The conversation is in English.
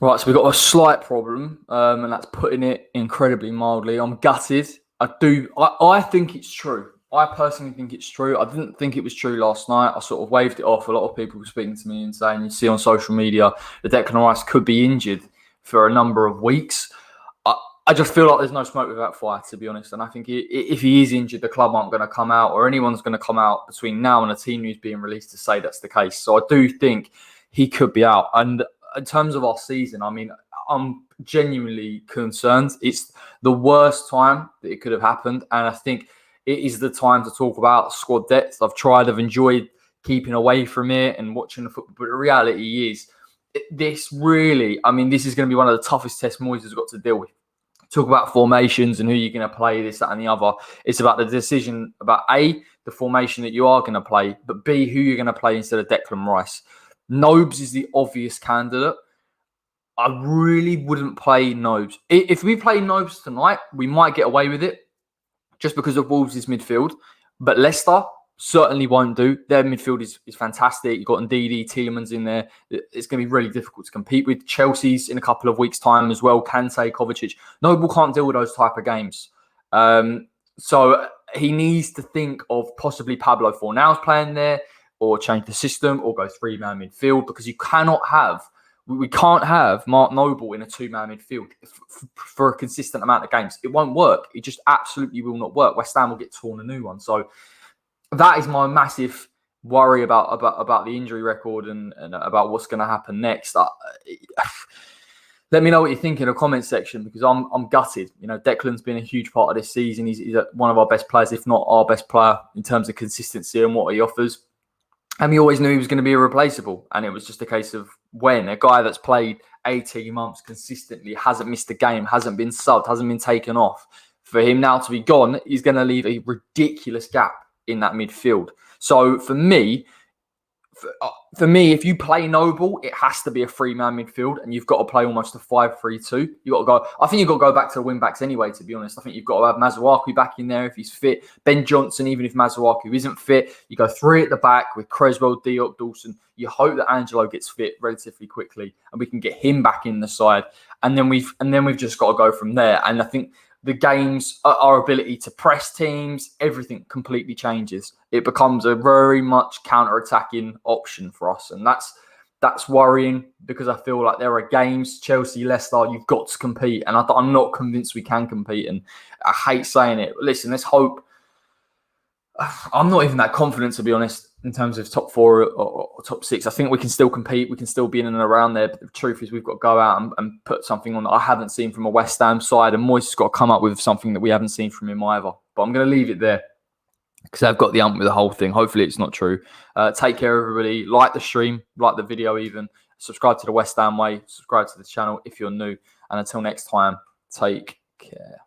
Right, so we've got a slight problem, and that's putting it incredibly mildly. I'm gutted. I think it's true. I personally think it's true. I didn't think it was true last night. I sort of waved it off. A lot of people were speaking to me and saying, you see on social media, that Declan Rice could be injured for a number of weeks. I just feel like there's no smoke without fire, to be honest. And I think if he is injured, the club aren't going to come out, or anyone's going to come out between now and a team news being released to say that's the case. So I do think he could be out. And in terms of our season, I mean, I'm genuinely concerned. It's the worst time that it could have happened. And I think it is the time to talk about squad depth. I've enjoyed keeping away from it and watching the football. But the reality is, this is going to be one of the toughest tests Moyes has got to deal with. Talk about formations and who you're going to play, this, that, and the other. It's about the decision about A, the formation that you are going to play, but B, who you're going to play instead of Declan Rice. Nobes is the obvious candidate. I really wouldn't play Nobes. If we play Nobes tonight, we might get away with it just because of Wolves' midfield. But Leicester certainly won't do. Their midfield is fantastic. You've got Ndidi, Tielemans in there. It's going to be really difficult to compete with. Chelsea's in a couple of weeks' time as well. Kante, Kovacic. Noble can't deal with those type of games. So he needs to think of possibly Pablo Fornals playing there, or change the system, or go three-man midfield, because we can't have Mark Noble in a two-man midfield for a consistent amount of games. It won't work. It just absolutely will not work. West Ham will get torn a new one. So that is my massive worry about the injury record and about what's going to happen next. Let me know what you think in the comment section, because I'm gutted. You know, Declan's been a huge part of this season. He's one of our best players, if not our best player, in terms of consistency and what he offers. And we always knew he was going to be irreplaceable. And it was just a case of when. A guy that's played 18 months consistently, hasn't missed a game, hasn't been subbed, hasn't been taken off. For him now to be gone, he's going to leave a ridiculous gap in that midfield. So for me, if you play Noble, it has to be a three-man midfield, and you've got to play almost a 5-3-2. I think you've got to go back to the wing-backs anyway, to be honest. I think you've got to have Masuaku back in there if he's fit. Ben Johnson, even if Masuaku isn't fit. You go three at the back with Creswell, Diop, Dawson. You hope that Angelo gets fit relatively quickly, and we can get him back in the side. And then we've just got to go from there. And I think the games, our ability to press teams, everything completely changes. It becomes a very much counter-attacking option for us. And that's worrying, because I feel like there are games, Chelsea, Leicester, you've got to compete. And I'm not convinced we can compete. And I hate saying it. Listen, let's hope. I'm not even that confident, to be honest, in terms of top four or top six. I think we can still compete. We can still be in and around there. But the truth is, we've got to go out and put something on that I haven't seen from a West Ham side. And Moyes has got to come up with something that we haven't seen from him either. But I'm going to leave it there, because I've got the ump with the whole thing. Hopefully it's not true. Take care, everybody. Like the stream, like the video even. Subscribe to the West Ham Way. Subscribe to the channel if you're new. And until next time, take care.